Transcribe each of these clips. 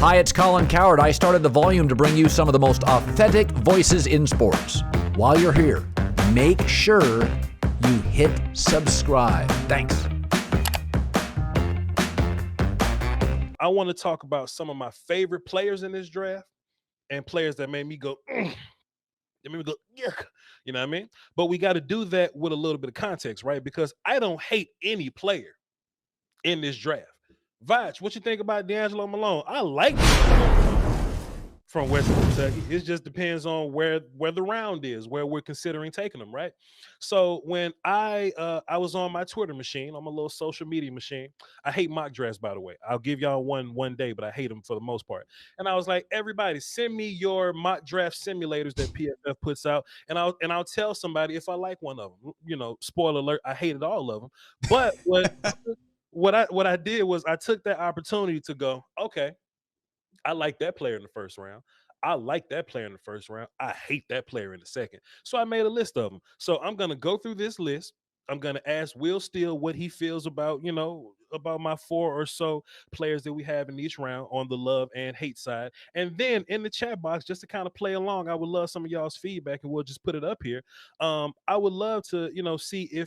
Hi, it's Colin Cowherd. I started The Volume to bring you some of the most authentic voices in sports. While you're here, make sure you hit subscribe. Thanks. I want to talk about some of my favorite players in this draft and players that made me go, yuck. You know what I mean? But we got to do that with a little bit of context, right? Because I don't hate any player in this draft. Voch, what you think about D'Angelo Malone? I like from Western Kentucky. It just depends on where the round is, where we're considering taking them, right? So when I was on my Twitter machine, I'm a little social media machine. I hate mock drafts, by the way. I'll give y'all one day, but I hate them for the most part. And I was like, everybody, send me your mock draft simulators that PFF puts out, and I'll tell somebody if I like one of them. You know, spoiler alert, I hated all of them. But what I did was I took that opportunity to go, okay, I like that player in the first round. I like that player in the first round. I hate that player in the second. So I made a list of them. So I'm going to go through this list. I'm going to ask Will Steele what he feels about, about my 4 or so players that we have in each round on the love and hate side. And then in the chat box, just to kind of play along, I would love some of y'all's feedback, and we'll just put it up here. I would love to, see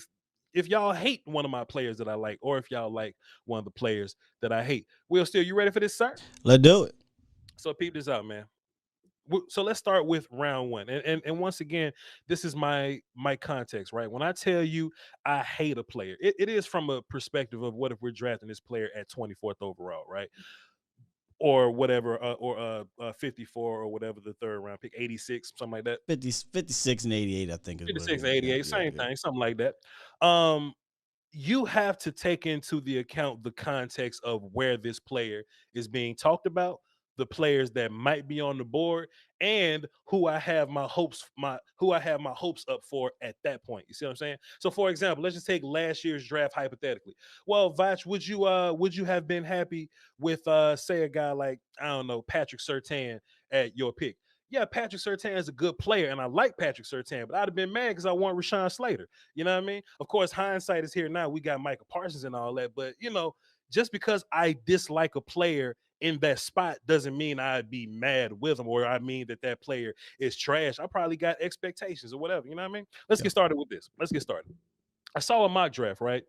if y'all hate one of my players that I like, or if y'all like one of the players that I hate. Will Steele, you ready for this, sir? Let's do it. So peep this out, man. So let's start with round one. And once again, this is my context, right? When I tell you I hate a player, it is from a perspective of what if we're drafting this player at 24th overall, right? Or whatever, or 54 or whatever the third round pick, 86, something like that. 56 and 88, I think. Is 56 and 88, same thing, something like that. You have to take into the account the context of where this player is being talked about, the players that might be on the board, and who I have my hopes up for at that point. You see what I'm saying? So for example, let's just take last year's draft hypothetically. Well, Voch, would you have been happy with say a guy like, I don't know, Patrick Surtain at your pick? Yeah, Patrick Surtain is a good player, and I like Patrick Surtain, but I'd have been mad because I want Rashawn Slater. You know what I mean? Of course, hindsight is here now. We got Micah Parsons and all that, but just because I dislike a player in that spot doesn't mean I'd be mad with him, or I mean that player is trash. I probably got expectations or whatever. You know what I mean? Let's get started with this. Let's get started. I saw a mock draft, right?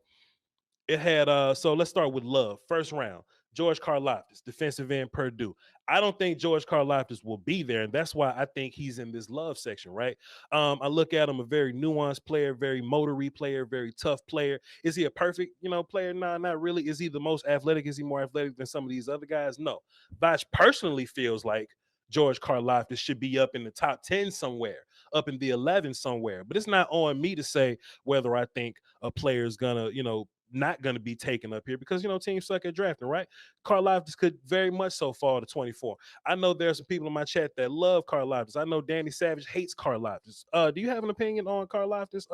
It had so let's start with love. First round, George Karlaftis, defensive end, Purdue. I don't think George Karlaftis will be there, and that's why I think he's in this love section, right? I look at him, a very nuanced player, very motory player, very tough player. Is he a perfect, player? Nah, not really. Is he the most athletic? Is he more athletic than some of these other guys? No. Voch personally feels like George Karlaftis should be up in the top 10 somewhere, up in the 11 somewhere. But it's not on me to say whether I think a player is gonna, not going to be taken up here because teams suck at drafting, right? Karlaftis could very much so fall to 24. I know there's some people in my chat that love Karlaftis. I know Danny Savage hates Karlaftis. Do you have an opinion on Karlaftis,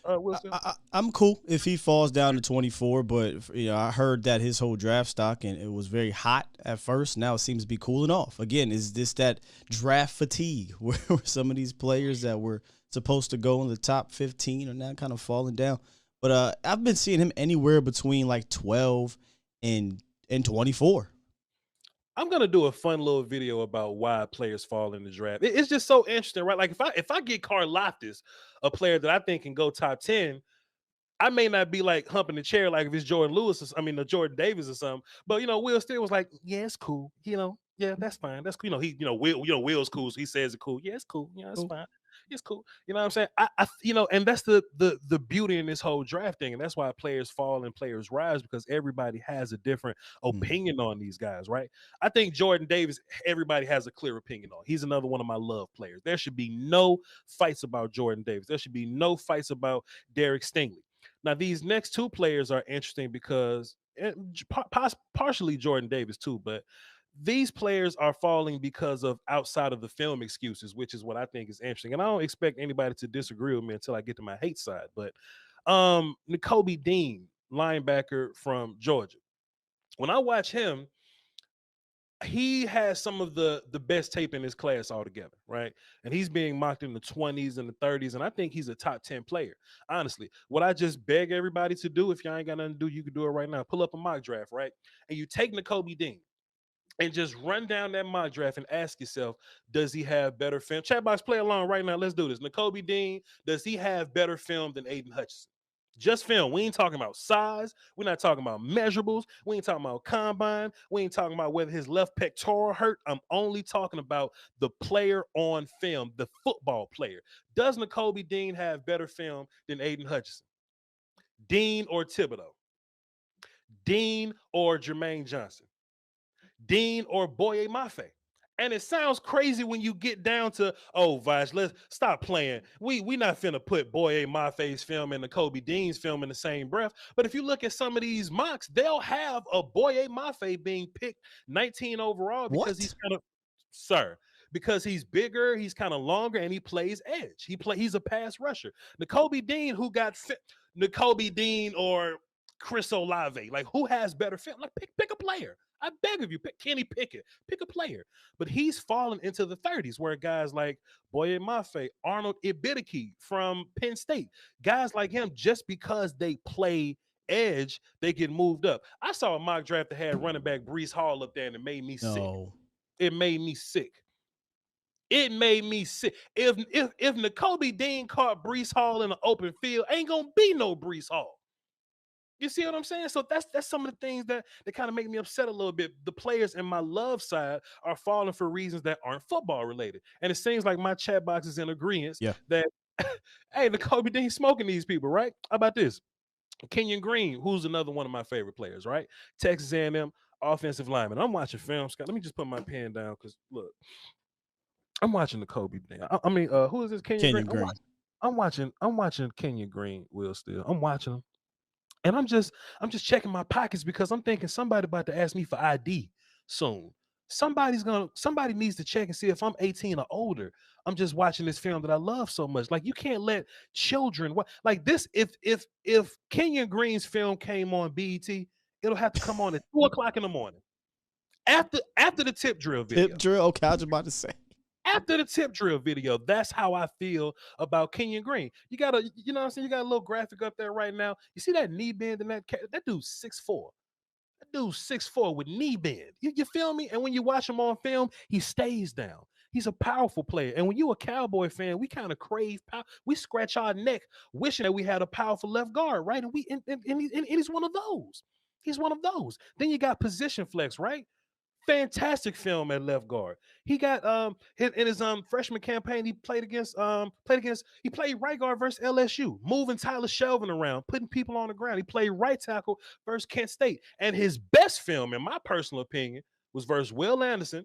Wilson? I'm cool if he falls down to 24, but I heard that his whole draft stock and it was very hot at first. Now it seems to be cooling off. Again, is this that draft fatigue where some of these players that were supposed to go in the top 15 are now kind of falling down? But I've been seeing him anywhere between like 12 and 24. I'm gonna do a fun little video about why players fall in the draft. It's just so interesting, right? Like if I get Karlaftis, a player that I think can go top 10, I may not be like humping the chair like if it's Jordan Lewis, Jordan Davis or something. But Will Steele was like, yeah, it's cool. Yeah, that's fine. That's cool. Will's cool. So he says it's cool. Yeah, it's cool. It's Cool. fine. It's cool. You know what I'm saying? And that's the beauty in this whole draft thing, and that's why players fall and players rise, because everybody has a different opinion on these guys, right? I think Jordan Davis, everybody has a clear opinion on. He's another one of my love players. There should be no fights about Jordan Davis. There should be no fights about Derek Stingley. Now, these next two players are interesting because partially Jordan Davis too, but these players are falling because of outside of the film excuses, which is what I think is interesting. And I don't expect anybody to disagree with me until I get to my hate side. But Nakobe Dean, linebacker from Georgia. When I watch him, he has some of the best tape in his class altogether, right? And he's being mocked in the 20s and the 30s, and I think he's a top 10 player. Honestly, what I just beg everybody to do, if y'all ain't got nothing to do, you can do it right now. Pull up a mock draft, right? And you take Nakobe Dean. and just run down that mock draft and ask yourself, does he have better film? Chat box, play along right now. Let's do this. Nakobe Dean, does he have better film than Aiden Hutchinson? Just film. We ain't talking about size. We're not talking about measurables. We ain't talking about combine. We ain't talking about whether his left pectoral hurt. I'm only talking about the player on film, the football player. Does Nakobe Dean have better film than Aiden Hutchinson? Dean or Thibodeau? Dean or Jermaine Johnson? Dean or Boye Mafe? And it sounds crazy when you get down to, oh, Voch, let's stop playing. We not finna put Boye Mafe's film and Nakobe Dean's film in the same breath. But if you look at some of these mocks, they'll have a Boye Mafe being picked 19 overall because he's kind of, because he's bigger, he's kind of longer, and he plays edge. He's a pass rusher. Nakobe Dean, who got Nakobe Dean or Chris Olave, like who has better film? Like pick a player. I beg of you, pick Kenny Pickett, pick a player. But he's fallen into the 30s where guys like Boye Mafe, Arnold Ibidiki from Penn State, guys like him, just because they play edge, they get moved up. I saw a mock draft that had running back Breece Hall up there, and it made me sick. It made me sick. It made me sick. If Nakobe Dean caught Breece Hall in an open field, ain't gonna be no Breece Hall. You see what I'm saying? So that's some of the things that kind of make me upset a little bit. The players in my love side are falling for reasons that aren't football related. And it seems like my chat box is in agreement that, hey, Nakobe Dean smoking these people, right? How about this? Kenyan Green, who's another one of my favorite players, right? Texas A&M offensive lineman. I'm watching film. Scott, let me just put my pen down because, look, I'm watching Nakobe Dean. I mean, who is this? Kenyan Green? I'm watching Kenyan Green, Will Still. I'm watching him. And I'm just checking my pockets because I'm thinking somebody about to ask me for ID soon. Somebody needs to check and see if I'm 18 or older. I'm just watching this film that I love so much. Like, you can't let children like this. If Kenyan Green's film came on BET, it'll have to come on at 2:00 in the morning. After the tip drill video. Tip drill? Okay, I was about to say. After the tip drill video, that's how I feel about Kenyon Green. You got you know what I'm saying? You got a little graphic up there right now. You see that knee bend in that dude's 6'4". That dude's 6'4" with knee bend. You feel me? And when you watch him on film, he stays down. He's a powerful player. And when you a Cowboy fan, we kind of crave power. We scratch our neck wishing that we had a powerful left guard, right? And he's one of those. He's one of those. Then you got position flex, right? Fantastic film at left guard. He got in his freshman campaign, he played right guard versus LSU, moving Tyler Shelvin around, putting people on the ground. He played right tackle versus Kent State. And his best film, in my personal opinion, was versus Will Anderson,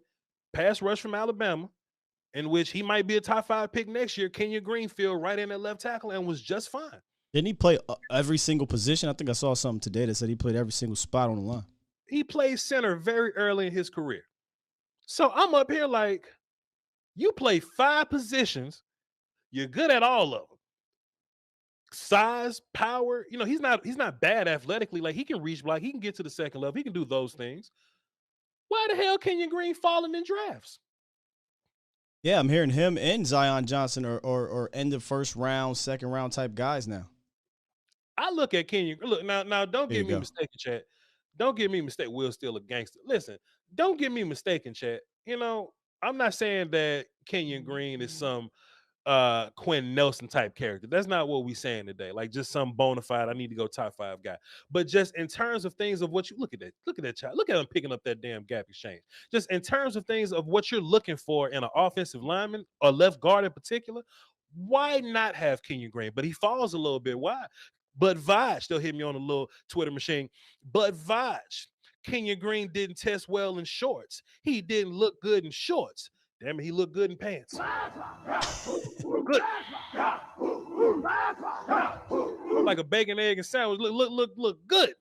pass rush from Alabama, in which he might be a top 5 pick next year. Kenyon Greenfield right in at left tackle and was just fine. Didn't he play every single position? I think I saw something today that said he played every single spot on the line. He played center very early in his career. So I'm up here like, you play 5 positions, you're good at all of them. Size, power, he's not bad athletically. Like, he can reach block, he can get to the second level, he can do those things. Why the hell Kenyon Green falling in drafts? Yeah, I'm hearing him and Zion Johnson or end of first round, second round type guys now. I look at Kenyon. Look, now don't get me mistaken, chat. Don't get me mistaken. Will's still a gangster. Listen, don't get me mistaken, chat. I'm not saying that Kenyon Green is some Quentin Nelson type character. That's not what we're saying today. Like, just some bona fide, I need to go top 5 guy. But just in terms of things of what you look at that child. Look at him picking up that damn gap exchange. Just in terms of things of what you're looking for in an offensive lineman or left guard in particular, why not have Kenyon Green? But he falls a little bit. Why? But Voch, they'll hit me on a little Twitter machine. But Voch, Kenyon Green didn't test well in shorts. He didn't look good in shorts. Damn it, he looked good in pants. Good. Like a bacon, egg, and sandwich. Look good.